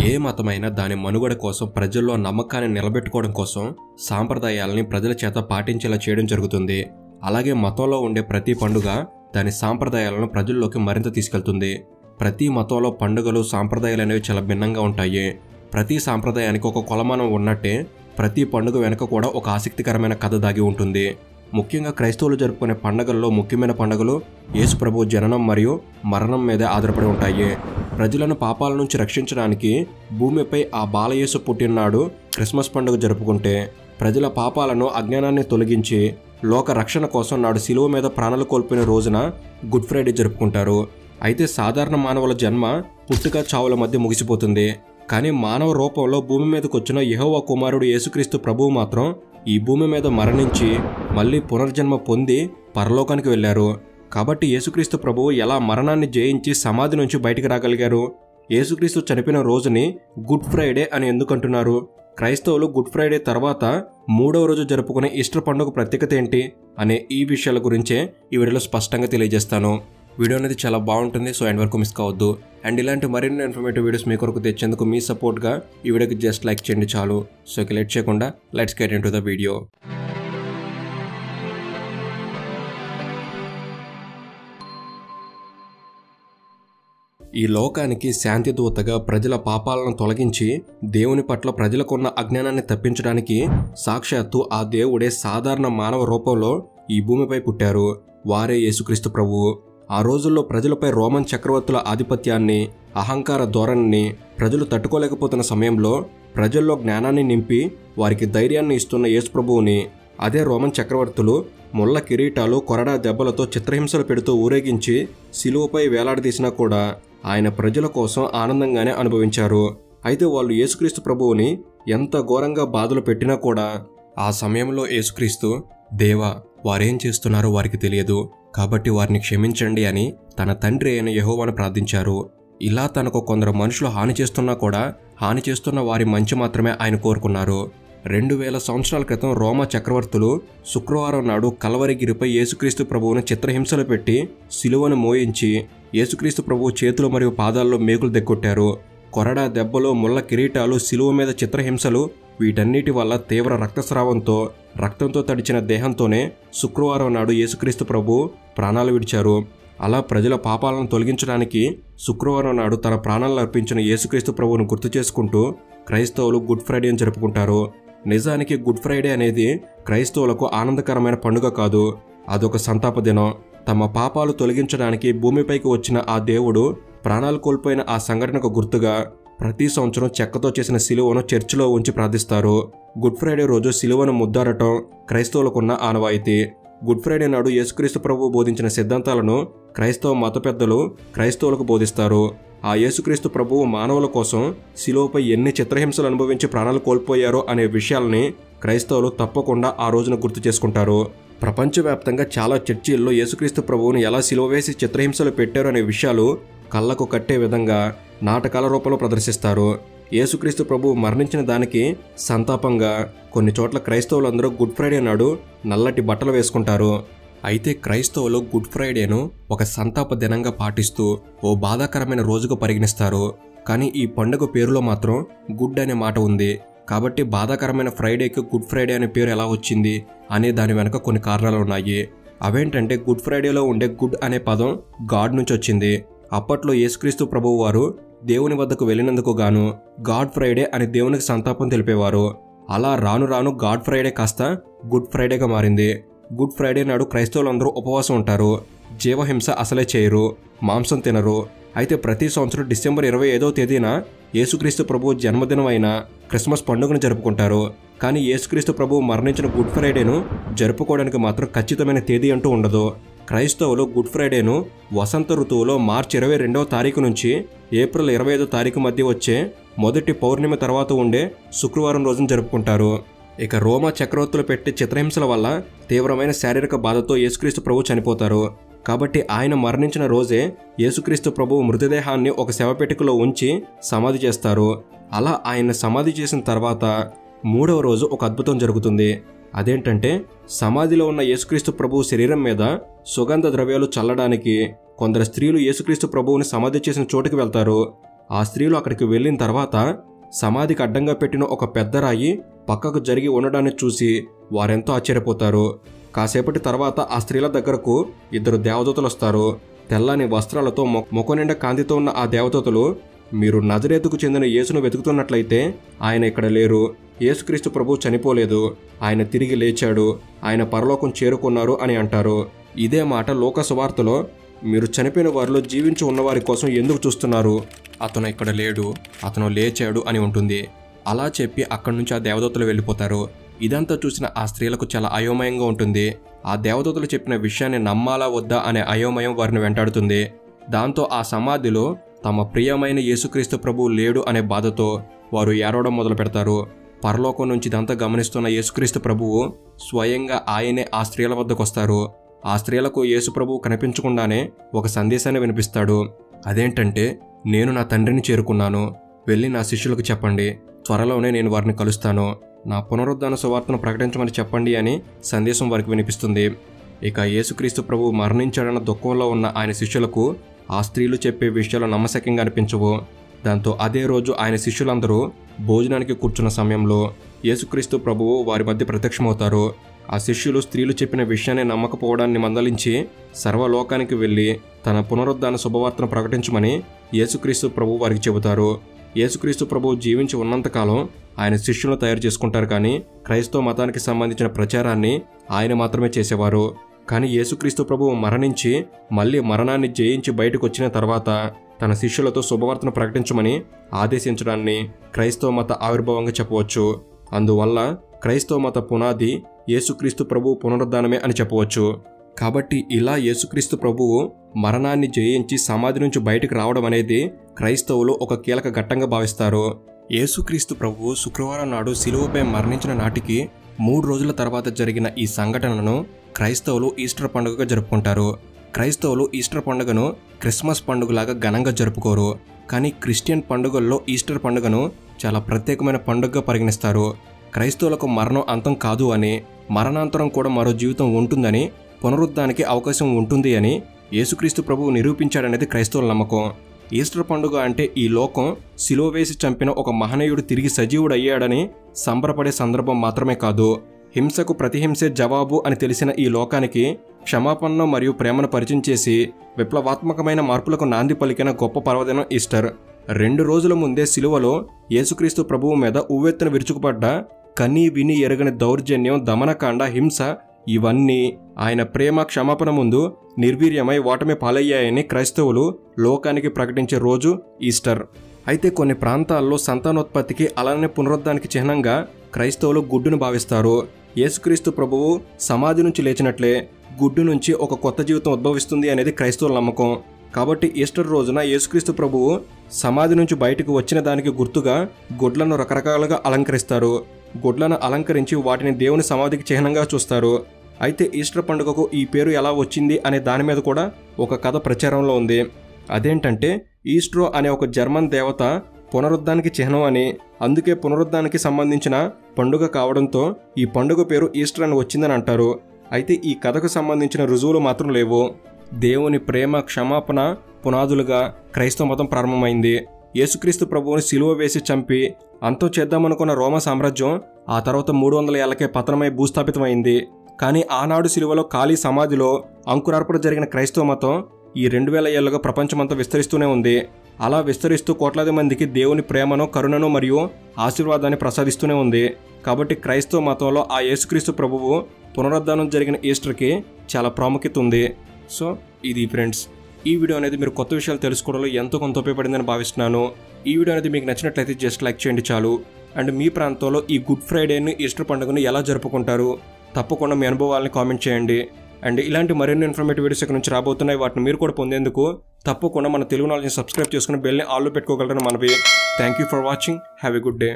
ఏ మతమైనా దాని మనుగడ కోసం ప్రజల్లో నమ్మకాన్ని నిలబెట్టుకోవడం కోసం సాంప్రదాయాలని ప్రజల చేత పాటించేలా చేయడం జరుగుతుంది. అలాగే మతంలో ఉండే ప్రతి పండుగ దాని సాంప్రదాయాలను ప్రజల్లోకి మరింత తీసుకెళ్తుంది. ప్రతి మతంలో పండుగలు సాంప్రదాయాలు అనేవి చాలా భిన్నంగా ఉంటాయి. ప్రతి సాంప్రదాయానికి ఒక కొలమానం ఉన్నట్టే ప్రతి పండుగ వెనుక కూడా ఒక ఆసక్తికరమైన కథ దాగి ఉంటుంది. ముఖ్యంగా క్రైస్తవులు జరుపుకునే పండుగల్లో ముఖ్యమైన పండుగలు యేసు ప్రభువు జననం మరియు మరణం మీదే ఆధారపడి ఉంటాయి. ప్రజలను పాపాల నుంచి రక్షించడానికి భూమిపై ఆ బాలయేసు పుట్టిననాడు క్రిస్మస్ పండుగ జరుపుకుంటే, ప్రజల పాపాలను అజ్ఞానాన్ని తొలగించి లోక రక్షణ కోసం నాడు శిలువ మీద ప్రాణాలు కోల్పోయిన రోజున గుడ్ ఫ్రైడే జరుపుకుంటారు. అయితే సాధారణ మానవుల జన్మ పుట్టుక చావుల మధ్య ముగిసిపోతుంది. కానీ మానవ రూపంలో భూమి మీదకి వచ్చిన యెహోవా కుమారుడు యేసుక్రీస్తు ప్రభువు మాత్రం ఈ భూమి మీద మరణించి మళ్ళీ పునర్జన్మ పొంది పరలోకానికి వెళ్ళారు. కాబట్టి యేసుక్రీస్తు ప్రభువు ఎలా మరణాన్ని జయించి సమాధి నుంచి బయటికి రాగలిగారు? యేసుక్రీస్తు చనిపోయిన రోజుని గుడ్ ఫ్రైడే అని ఎందుకంటున్నారు? క్రైస్తవులు గుడ్ ఫ్రైడే తర్వాత 3వ రోజు జరుపుకునే ఈస్టర్ పండుగ ప్రత్యేకత ఏంటి అనే ఈ విషయాల గురించే ఈ వీడియోలో స్పష్టంగా తెలియజేస్తాను. వీడియో అనేది చాలా బాగుంటుంది, సో ఎండ్ వరకు మిస్ కావద్దు. అండ్ ఇలాంటి మరిన్ని ఇన్ఫర్మేటివ్ వీడియోస్ మీ కొరకు తెచ్చేందుకు మీ సపోర్ట్గా ఈ వీడియోకి జస్ట్ లైక్ చేయండి చాలు. సో ఇక లేట్ చేయకుండా let's get into the video. ఈ లోకానికి శాంతి దూతగా ప్రజల పాపాలను తొలగించి దేవుని పట్ల ప్రజలకున్న అజ్ఞానాన్ని తప్పించడానికి సాక్షాత్తు ఆ దేవుడే సాధారణ మానవ రూపంలో ఈ భూమిపై పుట్టారు. వారే యేసుక్రీస్తు ప్రభువు. ఆ రోజుల్లో ప్రజలపై రోమన్ చక్రవర్తుల ఆధిపత్యాన్ని, అహంకార ధోరణిని ప్రజలు తట్టుకోలేకపోతున్న సమయంలో ప్రజల్లో జ్ఞానాన్ని నింపి వారికి ధైర్యాన్ని ఇస్తున్న యేసు ప్రభువుని అదే రోమన్ చక్రవర్తులు ముళ్ళ కిరీటాలు, కొరడా దెబ్బలతో చిత్రహింసలు పెడుతూ ఊరేగించి శిలువపై వేలాడదీసినా కూడా ఆయన ప్రజల కోసం ఆనందంగానే అనుభవించారు. అయితే వాళ్ళు యేసుక్రీస్తు ప్రభువుని ఎంత ఘోరంగా బాధలు పెట్టినా కూడా ఆ సమయంలో యేసుక్రీస్తు, దేవా, వారేం చేస్తున్నారో వారికి తెలియదు, కాబట్టి వారిని క్షమించండి అని తన తండ్రి అయిన యెహోవాను ప్రార్థించారు. ఇలా తనకు కొందరు మనుషులు హాని చేస్తున్నా కూడా హాని చేస్తున్న వారి మంచి మాత్రమే ఆయన కోరుకున్నారు. 2000 సంవత్సరాల క్రితం రోమా చక్రవర్తులు శుక్రవారం నాడు కల్వరిగిరిపై యేసుక్రీస్తు ప్రభువును చిత్రహింసలు పెట్టి శిలువను మోయించి యేసుక్రీస్తు ప్రభువు చేతులు మరియు పాదాల్లో మేకులు దెక్కొట్టారు. కొరడా దెబ్బలు, ముళ్ళ కిరీటాలు, శిలువ మీద చిత్రహింసలు, వీటన్నిటి వల్ల తీవ్ర రక్తస్రావంతో రక్తంతో తడిచిన దేహంతోనే శుక్రవారం నాడు యేసుక్రీస్తు ప్రభువు ప్రాణాలు విడిచారు. అలా ప్రజల పాపాలను తొలగించడానికి శుక్రవారం నాడు తన ప్రాణాలను అర్పించిన యేసుక్రీస్తు ప్రభువును గుర్తు చేసుకుంటూ క్రైస్తవులు గుడ్ ఫ్రైడేని జరుపుకుంటారు. నిజానికి గుడ్ ఫ్రైడే అనేది క్రైస్తవులకు ఆనందకరమైన పండుగ కాదు, అదొక సంతాప దినం. తమ పాపాలు తొలగించడానికి భూమిపైకి వచ్చిన ఆ దేవుడు ప్రాణాలు కోల్పోయిన ఆ సంఘటనకు గుర్తుగా ప్రతి సంవత్సరం చెక్కతో చేసిన శిలువను చర్చిలో ఉంచి ప్రార్థిస్తారు. గుడ్ ఫ్రైడే రోజు శిలువను ముద్దాడటం క్రైస్తవులకున్న ఆనవాయితీ. గుడ్ ఫ్రైడే నాడు యేసుక్రీస్తు ప్రభువు బోధించిన సిద్ధాంతాలను క్రైస్తవ మత పెద్దలు క్రైస్తవులకు బోధిస్తారు. ఆ యేసుక్రీస్తు ప్రభువు మానవుల కోసం శిలువపై ఎన్ని చిత్రహింసలు అనుభవించి ప్రాణాలు కోల్పోయారో అనే విషయాల్ని క్రైస్తవులు తప్పకుండా ఆ రోజున గుర్తు చేసుకుంటారు. ప్రపంచవ్యాప్తంగా చాలా చర్చిల్లో యేసుక్రీస్తు ప్రభువును ఎలా శిలువ వేసి చిత్రహింసలు పెట్టారు అనే విషయాలు కళ్ళకు కట్టే విధంగా నాటకాల రూపంలో ప్రదర్శిస్తారు. యేసుక్రీస్తు ప్రభువు మరణించిన దానికి సంతాపంగా కొన్ని చోట్ల క్రైస్తవులందరూ గుడ్ ఫ్రైడే నాడు నల్లటి బట్టలు వేసుకుంటారు. అయితే క్రైస్తవులు గుడ్ ఫ్రైడేను ఒక సంతాప దినంగా పాటిస్తూ ఓ బాధాకరమైన రోజుగా పరిగణిస్తారు. కానీ ఈ పండుగ పేరులో మాత్రం గుడ్ అనే మాట ఉంది. కాబట్టి బాధాకరమైన ఫ్రైడేకి గుడ్ ఫ్రైడే అనే పేరు ఎలా వచ్చింది అనే దాని వెనక కొన్ని కారణాలు ఉన్నాయి. అవేంటంటే గుడ్ ఫ్రైడేలో ఉండే గుడ్ అనే పదం గాడ్ నుంచి వచ్చింది. అప్పట్లో యేసుక్రీస్తు ప్రభువు వారు దేవుని వద్దకు వెళ్ళినందుకు గాను గాడ్ ఫ్రైడే అని దేవునికి సంతాపం తెలిపేవారు. అలా రాను రాను గాడ్ ఫ్రైడే కాస్త గుడ్ ఫ్రైడేగా మారింది. గుడ్ ఫ్రైడే నాడు క్రైస్తవులందరూ ఉపవాసం ఉంటారు. జీవహింస అసలే చేయరు, మాంసం తినరు. అయితే ప్రతి సంవత్సరం డిసెంబర్ 25వ తేదీన యేసుక్రీస్తు ప్రభువు జన్మదినం అయిన క్రిస్మస్ పండుగను జరుపుకుంటారు. కానీ యేసుక్రీస్తు ప్రభువు మరణించిన గుడ్ ఫ్రైడేను జరుపుకోవడానికి మాత్రం ఖచ్చితమైన తేదీ అంటూ ఉండదు. క్రైస్తవులు గుడ్ ఫ్రైడేను వసంత ఋతువులో మార్చి 22వ తారీఖు నుంచి ఏప్రిల్ 25వ తారీఖు మధ్య వచ్చే మొదటి పౌర్ణమి తర్వాత ఉండే శుక్రవారం రోజున జరుపుకుంటారు. ఇక రోమా చక్రవర్తులు పెట్టే చిత్రహింసల వల్ల తీవ్రమైన శారీరక బాధతో యేసుక్రీస్తు ప్రభువు చనిపోతారు. కాబట్టి ఆయన మరణించిన రోజే యేసుక్రీస్తు ప్రభువు మృతదేహాన్ని ఒక శవపేటికలో ఉంచి సమాధి చేస్తారు. అలా ఆయన సమాధి చేసిన తర్వాత 3వ రోజు ఒక అద్భుతం జరుగుతుంది. అదేంటంటే సమాధిలో ఉన్న యేసుక్రీస్తు ప్రభువు శరీరం మీద సుగంధ ద్రవ్యాలు చల్లడానికి కొందరు స్త్రీలు యేసుక్రీస్తు ప్రభువుని సమాధి చేసిన చోటుకి వెళ్తారు. ఆ స్త్రీలు అక్కడికి వెళ్ళిన తర్వాత సమాధికి అడ్డంగా పెట్టిన ఒక పెద్ద రాయి పక్కకు జరిగి ఉండడాన్ని చూసి వారెంతో ఆశ్చర్యపోతారు. కాసేపటి తర్వాత ఆ స్త్రీల దగ్గరకు 2 దేవదూతలు వస్తారు. తెల్లని వస్త్రాలతో ముఖం నిండా కాంతితో ఉన్న ఆ దేవదూతలు, మీరు నజరేతుకు చెందిన యేసును వెతుకుతున్నట్లయితే ఆయన ఇక్కడ లేరు. యేసుక్రీస్తు ప్రభువు చనిపోలేదు, ఆయన తిరిగి లేచాడు, ఆయన పరలోకం చేరుకున్నారు అని అంటారు. ఇదే మాట లూకా సువార్తలో, మీరు చనిపోయిన వారిలో జీవించి ఉన్నవారి కోసం ఎందుకు చూస్తున్నారు, అతను ఇక్కడ లేడు, అతను లేచాడు అని ఉంటుంది. అలా చెప్పి అక్కడి నుంచి ఆ దేవదూతలు వెళ్ళిపోతారు. ఇదంతా చూసిన ఆ స్త్రీలకు చాలా అయోమయంగా ఉంటుంది. ఆ దేవదూతలు చెప్పిన విషయాన్ని నమ్మాలా వద్దా అనే అయోమయం వారిని వెంటాడుతుంది. దాంతో ఆ సమాధిలో తమ ప్రియమైన యేసుక్రీస్తు ప్రభువు లేడు అనే బాధతో వారు ఏడవడం మొదలు పెడతారు. పరలోకం నుంచి ఇదంతా గమనిస్తున్న యేసుక్రీస్తు ప్రభువు స్వయంగా ఆయనే ఆ స్త్రీల వద్దకు వస్తారు. ఆ స్త్రీలకు యేసు ప్రభువు కనిపించకుండానే ఒక సందేశాన్ని వినిపిస్తాడు. అదేంటంటే, నేను నా తండ్రిని చేరుకున్నాను, వెళ్ళి నా శిష్యులకు చెప్పండి, త్వరలోనే నేను వారిని కలుస్తాను, నా పునరుద్ధాన సువార్తను ప్రకటించమని చెప్పండి అని సందేశం వారికి వినిపిస్తుంది. ఇక యేసుక్రీస్తు ప్రభువు మరణించాడన్న దుఃఖంలో ఉన్న ఆయన శిష్యులకు ఆ స్త్రీలు చెప్పే విషయాలు నమ్మశక్యంగా అనిపించవు. దాంతో అదే రోజు ఆయన శిష్యులందరూ భోజనానికి కూర్చున్న సమయంలో యేసుక్రీస్తు ప్రభువు వారి మధ్య ప్రత్యక్షమవుతారు. ఆ శిష్యులు స్త్రీలు చెప్పిన విషయాన్ని నమ్మకపోవడాన్ని మందలించి సర్వలోకానికి వెళ్ళి తన పునరుద్ధాన శుభవార్తను ప్రకటించమని యేసుక్రీస్తు ప్రభువు వారికి చెబుతారు. యేసుక్రీస్తు ప్రభువు జీవించి ఉన్నంతకాలం ఆయన శిష్యులను తయారు చేసుకుంటారు, కానీ క్రైస్తవ మతానికి సంబంధించిన ప్రచారాన్ని ఆయన మాత్రమే చేసేవారు. కానీ యేసుక్రీస్తు ప్రభువు మరణించి మళ్ళీ మరణాన్ని జయించి బయటకు వచ్చిన తర్వాత తన శిష్యులతో శుభవార్తను ప్రకటించమని ఆదేశించడాన్ని క్రైస్తవ మత ఆవిర్భావంగా చెప్పవచ్చు. అందువల్ల క్రైస్తవ మత పునాది యేసుక్రీస్తు ప్రభువు పునరుద్ధానమే అని చెప్పవచ్చు. కాబట్టి ఇలా యేసుక్రీస్తు ప్రభువు మరణాన్ని జయించి సమాధి నుంచి బయటకు రావడం అనేది క్రైస్తవులు ఒక కీలక ఘట్టంగా భావిస్తారు. యేసుక్రీస్తు ప్రభువు శుక్రవారం నాడు శిలువపై మరణించిన నాటికి 3 రోజుల తర్వాత జరిగిన ఈ సంఘటనను క్రైస్తవులు ఈస్టర్ పండుగగా జరుపుకుంటారు. క్రైస్తవులు ఈస్టర్ పండుగను క్రిస్మస్ పండుగలాగా ఘనంగా జరుపుకోరు, కానీ క్రిస్టియన్ పండుగల్లో ఈస్టర్ పండుగను చాలా ప్రత్యేకమైన పండుగగా పరిగణిస్తారు. క్రైస్తవులకు మరణం అంతం కాదు అని, మరణాంతరం కూడా మరో జీవితం ఉంటుందని, పునరుద్ధానికి అవకాశం ఉంటుంది అని యేసుక్రీస్తు ప్రభువు నిరూపించాడనేది క్రైస్తవుల నమ్మకం. ఈస్టర్ పండుగ అంటే ఈ లోకం సిలువ వేసి చంపిన ఒక మహనీయుడు తిరిగి సజీవుడు అయ్యాడని సంబరపడే సందర్భం మాత్రమే కాదు, హింసకు ప్రతిహింసే జవాబు అని తెలిసిన ఈ లోకానికి క్షమాపణను మరియు ప్రేమను పరిచయం చేసి విప్లవాత్మకమైన మార్పులకు నాంది పలికిన గొప్ప పర్వదినం ఈస్టర్. 2 రోజుల ముందే సిలువలో యేసుక్రీస్తు ప్రభువు మీద ఉవ్వెత్తున విరుచుకుపడ్డ కనీ విని ఎరగని దౌర్జన్యం, దమనకాండ, హింస ఇవన్నీ ఆయన ప్రేమ, క్షమాపణ ముందు నిర్వీర్యమై ఓటమి పాలయ్యాయని క్రైస్తవులు లోకానికి ప్రకటించే రోజు ఈస్టర్. అయితే కొన్ని ప్రాంతాల్లో సంతానోత్పత్తికి అలానే పునరుద్ధానికి చిహ్నంగా క్రైస్తవులు గుడ్డును భావిస్తారు. యేసుక్రీస్తు ప్రభువు సమాధి నుంచి లేచినట్లే గుడ్డు నుంచి ఒక కొత్త జీవితం ఉద్భవిస్తుంది అనేది క్రైస్తవుల నమ్మకం. కాబట్టి ఈస్టర్ రోజున యేసుక్రీస్తు ప్రభువు సమాధి నుంచి బయటకు వచ్చిన దానికి గుర్తుగా గుడ్లను రకరకాలుగా అలంకరిస్తారు. గుడ్లను అలంకరించి వాటిని దేవుని సమాధికి చిహ్నంగా చూస్తారు. అయితే ఈస్టర్ పండుగకు ఈ పేరు ఎలా వచ్చింది అనే దాని మీద కూడా ఒక కథ ప్రచారంలో ఉంది. అదేంటంటే, ఈస్ట్రో అనే ఒక జర్మన్ దేవత పునరుద్ధానికి చిహ్నం అని, అందుకే పునరుద్ధానికి సంబంధించిన పండుగ కావడంతో ఈ పండుగ పేరు ఈస్టర్ అని వచ్చిందని అంటారు. అయితే ఈ కథకు సంబంధించిన రుజువులు మాత్రం లేవు. దేవుని ప్రేమ, క్షమాపణ పునాదులుగా క్రైస్తవ మతం ప్రారంభమైంది. యేసుక్రీస్తు ప్రభువుని సిలువ వేసి చంపి అంతం చేద్దామనుకున్న రోమా సామ్రాజ్యం ఆ తర్వాత 300 ఏళ్లకే పతనమై భూస్థాపితమైంది. కానీ ఆనాడు సిలువలో ఖాళీ సమాధిలో అంకురార్పణ జరిగిన క్రైస్తవ మతం ఈ 2000 ఏళ్లుగా ప్రపంచమంతా విస్తరిస్తూనే ఉంది. అలా విస్తరిస్తూ కోట్లాది మందికి దేవుని ప్రేమను, కరుణను మరియు ఆశీర్వాదాన్ని ప్రసాదిస్తూనే ఉంది. కాబట్టి క్రైస్తవ మతంలో ఆ యేసుక్రీస్తు ప్రభువు పునరుద్ధానం జరిగిన ఈస్టర్కి చాలా ప్రాముఖ్యత ఉంది. సో ఇది ఫ్రెండ్స్, ఈ వీడియో అనేది మీరు కొత్త విషయాలు తెలుసుకోవడంలో ఎంతో కొంత ఉపయోగపడిందని భావిస్తున్నాను. ఈ వీడియో అనేది మీకు నచ్చినట్లయితే జస్ట్ లైక్ చేయండి చాలు. అండ్ మీ ప్రాంతంలో ఈ గుడ్ ఫ్రైడేని, ఈస్టర్ పండుగను ఎలా జరుపుకుంటారు తప్పకుండా మీ అనుభవాలని కామెంట్ చేయండి. అండ్ ఇలాంటి మరిన్ని ఇన్ఫర్మేటివ్ వీడియోస్ ఇక్కడ నుంచి రాబోతున్నాయి. వాటిని మీరు కూడా పొందేందుకు తప్పకుండా మన తెలుగు నాలెడ్జ్ని సబ్స్క్రైబ్ చేసుకుని బెల్ని ఆల్లో పెట్టుకోగలరని మనవి. Thank you for watching. Have a good day.